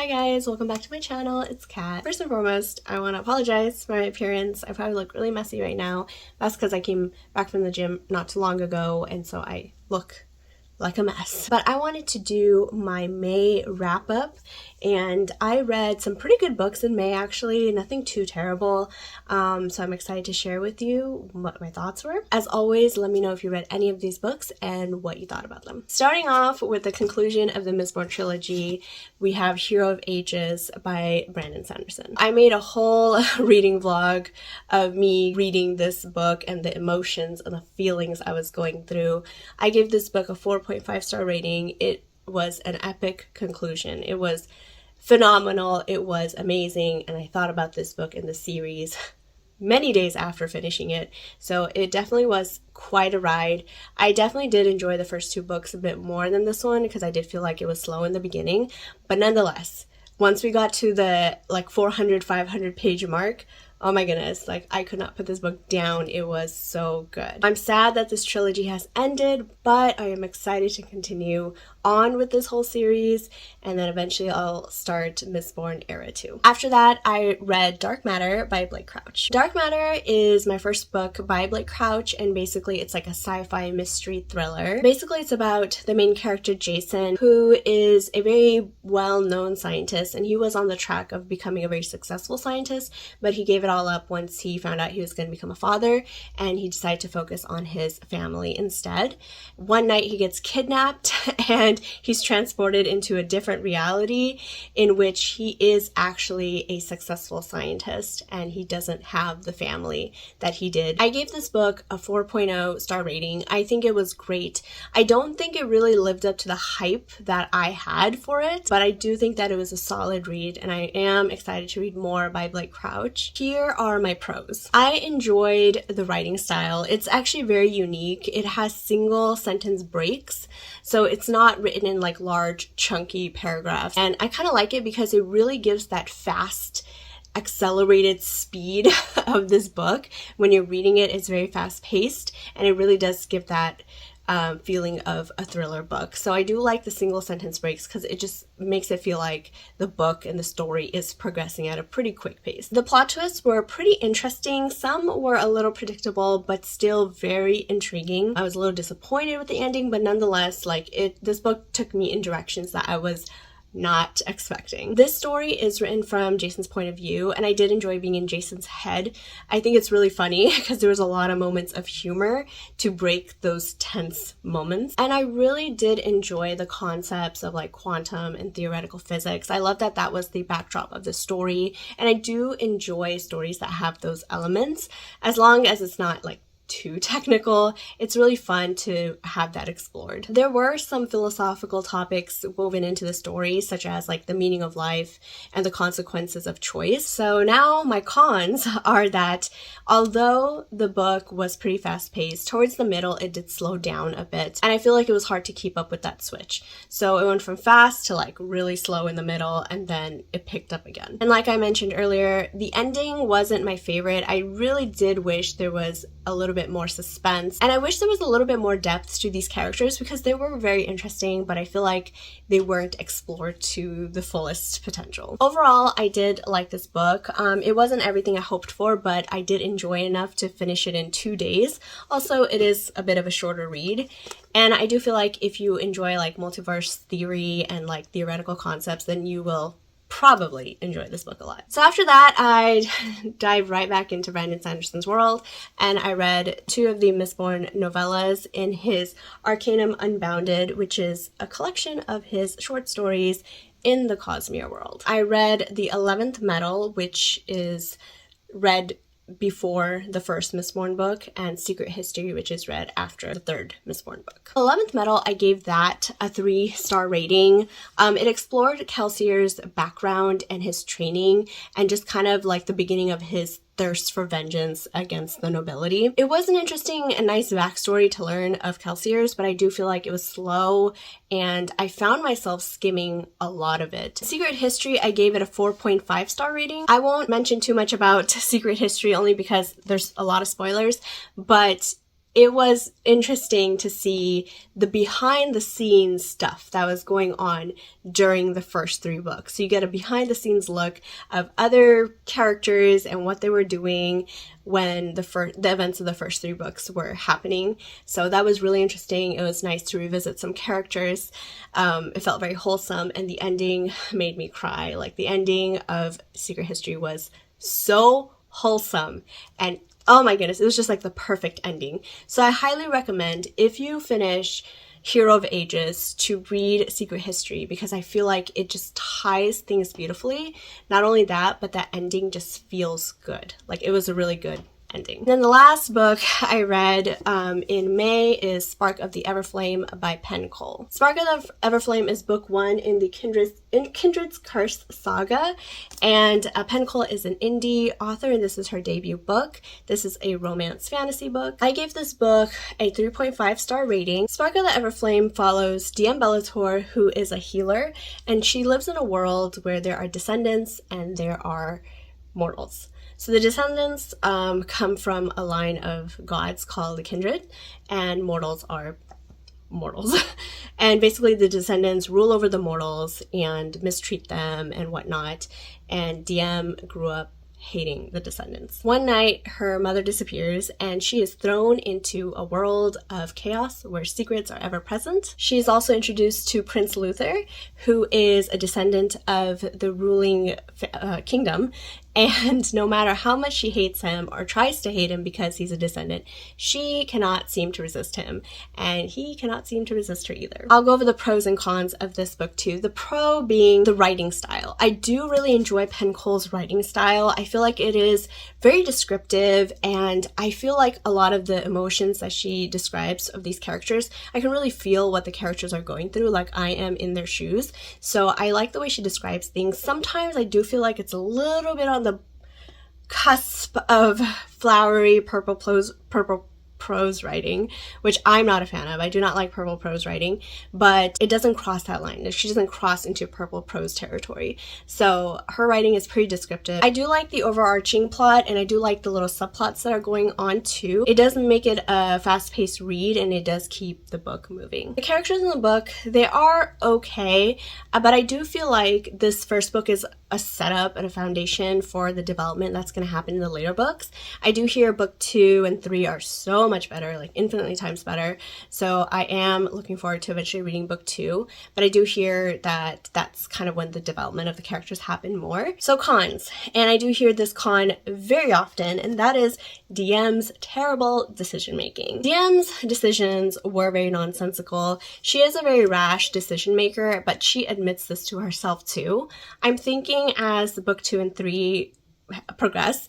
guys, welcome back to my channel. It's Kat. First and foremost, I want to apologize for my appearance. I probably look really messy right now. That's because I came back from the gym not too long ago, and so I look like a mess. But I wanted to do my May wrap up, and I read some pretty good books in May actually, nothing too terrible. So I'm excited to share with you what my thoughts were. As always, let me know if you read any of these books and what you thought about them. Starting off with the conclusion of the Mistborn trilogy, we have Hero of Ages by Brandon Sanderson. I made a whole reading vlog of me reading this book and the emotions and the feelings I was going through. I gave this book a 4.5-star rating. It was an epic conclusion. It was phenomenal. It was amazing. And I thought about this book in the series many days after finishing it. So it definitely was quite a ride. I definitely did enjoy the first two books a bit more than this one because I did feel like it was slow in the beginning. But nonetheless, once we got to the 400, 500 page mark, oh my goodness, I could not put this book down. It was so good. I'm sad that this trilogy has ended, but I am excited to continue on with this whole series, and then eventually I'll start Mistborn Era 2. After that, I read Dark Matter by Blake Crouch. Dark Matter is my first book by Blake Crouch, and basically it's like a sci-fi mystery thriller. Basically it's about the main character Jason, who is a very well-known scientist, and he was on the track of becoming a very successful scientist, but he gave it all up once he found out he was going to become a father, and he decided to focus on his family instead. One night he gets kidnapped and he's transported into a different reality in which he is actually a successful scientist and he doesn't have the family that he did. I gave this book a 4.0 star rating. I think it was great. I don't think it really lived up to the hype that I had for it, but I do think that it was a solid read, and I am excited to read more by Blake Crouch. Here are my pros. I enjoyed the writing style. It's actually very unique. It has single sentence breaks, so it's not written in large chunky paragraphs, and I kind of like it because it really gives that fast accelerated speed of this book. When you're reading it, it's very fast paced, and it really does give that feeling of a thriller book. So I do like the single sentence breaks because it just makes it feel like the book and the story is progressing at a pretty quick pace. The plot twists were pretty interesting. Some were a little predictable, but still very intriguing. I was a little disappointed with the ending, but nonetheless, this book took me in directions that I was not expecting. This story is written from Jason's point of view, and I did enjoy being in Jason's head. I think it's really funny because there was a lot of moments of humor to break those tense moments, and I really did enjoy the concepts of quantum and theoretical physics. I love that that was the backdrop of the story, and I do enjoy stories that have those elements as long as it's not too technical. It's really fun to have that explored. There were some philosophical topics woven into the story, such as the meaning of life and the consequences of choice. So now my cons are that although the book was pretty fast-paced, towards the middle it did slow down a bit, and I feel like it was hard to keep up with that switch. So it went from fast to really slow in the middle, and then it picked up again. And like I mentioned earlier, the ending wasn't my favorite. I really did wish there was a little bit more suspense, and I wish there was a little bit more depth to these characters because they were very interesting, but I feel like they weren't explored to the fullest potential. Overall, I did like this book. It wasn't everything I hoped for, but I did enjoy enough to finish it in 2 days. Also, it is a bit of a shorter read, and I do feel like if you enjoy multiverse theory and theoretical concepts, then you will probably enjoy this book a lot. So after that, I dived right back into Brandon Sanderson's world, and I read 2 of the Mistborn novellas in his Arcanum Unbounded, which is a collection of his short stories in the Cosmere world. I read The 11th Metal, which is read before the first Mistborn book, and Secret History, which is read after the third Mistborn book. 11th Metal, I gave that a 3-star rating. It explored Kelsier's background and his training, and just kind of the beginning of his thirst for vengeance against the nobility. It was an interesting and nice backstory to learn of Kelsier's, but I do feel like it was slow, and I found myself skimming a lot of it. Secret History, I gave it a 4.5-star rating. I won't mention too much about Secret History only because there's a lot of spoilers, but it was interesting to see the behind the scenes stuff that was going on during the first 3 books. So you get a behind the scenes look of other characters and what they were doing when the events of the first 3 books were happening. So that was really interesting. It was nice to revisit some characters. It felt very wholesome, and the ending made me cry. Like, the ending of Secret History was so wholesome, and oh my goodness, it was just like the perfect ending. So I highly recommend, if you finish Hero of Ages, to read Secret History, because I feel like it just ties things beautifully. Not only that, but that ending just feels good. Like, it was a really good ending. Then the last book I read in May is Spark of the Everflame by Penn Cole. Spark of the Everflame is book 1 in the Kindred's Curse saga, and Penn Cole is an indie author, and this is her debut book. This is a romance fantasy book. I gave this book a 3.5-star rating. Spark of the Everflame follows Diane Bellator, who is a healer, and she lives in a world where there are descendants and there are mortals. So the descendants come from a line of gods called the Kindred, and mortals are mortals. And basically the descendants rule over the mortals and mistreat them and whatnot. And DM grew up hating the descendants. One night, her mother disappears, and she is thrown into a world of chaos where secrets are ever present. She is also introduced to Prince Luther, who is a descendant of the ruling kingdom, and no matter how much she hates him or tries to hate him because he's a descendant, she cannot seem to resist him, and he cannot seem to resist her either. I'll go over the pros and cons of this book too. The pro being the writing style. I do really enjoy Penn Cole's writing style. I feel like it is very descriptive, and I feel like a lot of the emotions that she describes of these characters, I can really feel what the characters are going through, like I am in their shoes. So I like the way she describes things. Sometimes I do feel like it's a little bit on the cusp of flowery purple prose writing, which I'm not a fan of. I do not like purple prose writing, but it doesn't cross that line. She doesn't cross into purple prose territory. So her writing is pretty descriptive. I do like the overarching plot, and I do like the little subplots that are going on too. It doesn't make it a fast-paced read, and it does keep the book moving. The characters in the book, they are okay, but I do feel like this first book is a setup and a foundation for the development that's going to happen in the later books. I do hear book 2 and 3 are so much better, like infinitely times better. So I am looking forward to eventually reading book 2, but I do hear that that's kind of when the development of the characters happen more. So cons, and I do hear this con very often, and that is DM's terrible decision making. DM's decisions were very nonsensical. She is a very rash decision maker, but she admits this to herself too. I'm thinking as book 2 and 3 progress,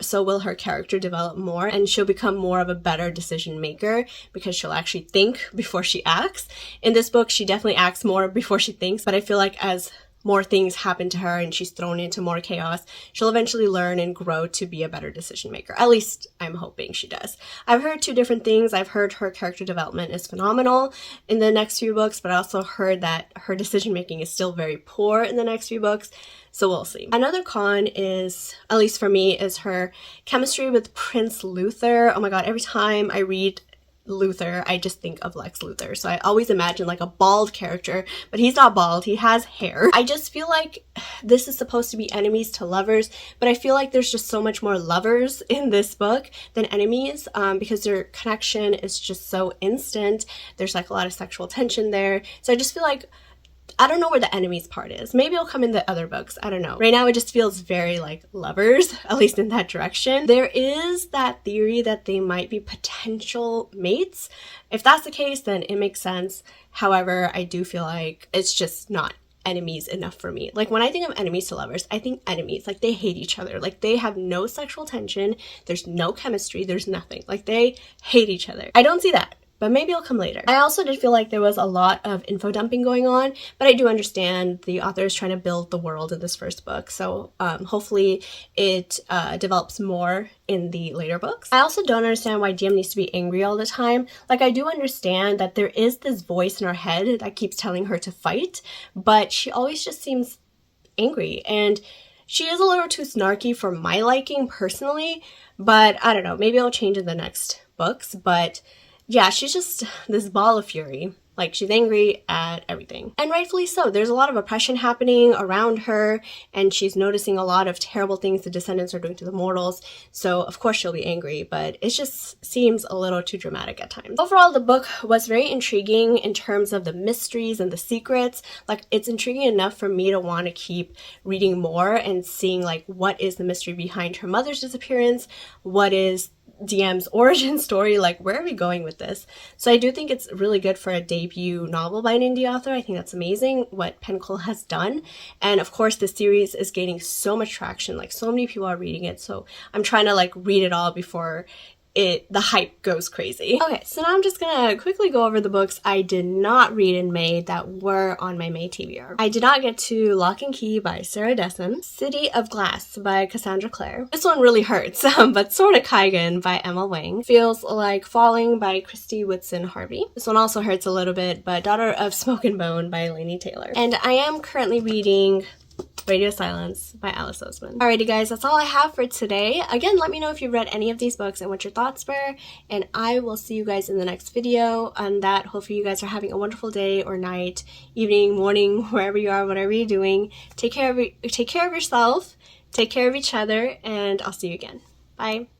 so will her character develop more, and she'll become more of a better decision maker because she'll actually think before she acts. In this book, she definitely acts more before she thinks, but I feel like as more things happen to her and she's thrown into more chaos, she'll eventually learn and grow to be a better decision maker. At least I'm hoping she does. I've heard 2 different things. I've heard her character development is phenomenal in the next few books, but I also heard that her decision making is still very poor in the next few books. So we'll see. Another con is, at least for me, is her chemistry with Prince Luther. Oh my god, every time I read Luther, I just think of Lex Luthor. So I always imagine like a bald character, but he's not bald, he has hair. I just feel like this is supposed to be enemies to lovers, but I feel like there's just so much more lovers in this book than enemies, because their connection is just so instant. There's like a lot of sexual tension there. So I just feel like I don't know where the enemies part is. Maybe it'll come in the other books. I don't know. Right now it just feels very like lovers, at least in that direction. There is that theory that they might be potential mates. If that's the case, then it makes sense. However, I do feel like it's just not enemies enough for me. Like when I think of enemies to lovers, I think enemies, like they hate each other. Like they have no sexual tension. There's no chemistry. There's nothing. Like they hate each other. I don't see that. But maybe it'll come later. I also did feel like there was a lot of info dumping going on, but I do understand the author is trying to build the world in this first book, so hopefully it develops more in the later books. I also don't understand why DM needs to be angry all the time. Like, I do understand that there is this voice in her head that keeps telling her to fight, but she always just seems angry, and she is a little too snarky for my liking personally, but I don't know, maybe it'll change in the next books, but yeah, she's just this ball of fury. Like, she's angry at everything. And rightfully so. There's a lot of oppression happening around her, and she's noticing a lot of terrible things the descendants are doing to the mortals. So, of course, she'll be angry, but it just seems a little too dramatic at times. Overall, the book was very intriguing in terms of the mysteries and the secrets. Like, it's intriguing enough for me to want to keep reading more and seeing, like, what is the mystery behind her mother's disappearance? What is DM's origin story? Like, where are we going with this? So I do think it's really good for a debut novel by an indie author. I think that's amazing what Pinnacle has done. And of course, the series is gaining so much traction. Like, so many people are reading it. So I'm trying to like read it all before the hype goes crazy. Okay, so now I'm just gonna quickly go over the books I did not read in May that were on my May TBR. I did not get to Lock and Key by Sarah Dessen, City of Glass by Cassandra Clare. This one really hurts, but Sorta Kaigen by Emma Wang. Feels Like Falling by Christy Whitson Harvey. This one also hurts a little bit, but Daughter of Smoke and Bone by Laini Taylor. And I am currently reading Radio Silence by Alice Oseman. Alrighty guys, that's all I have for today. Again, let me know if you've read any of these books and what your thoughts were, and I will see you guys in the next video. On that, hopefully you guys are having a wonderful day or night, evening, morning, wherever you are, whatever you're doing. Take care of yourself, take care of each other, and I'll see you again. Bye.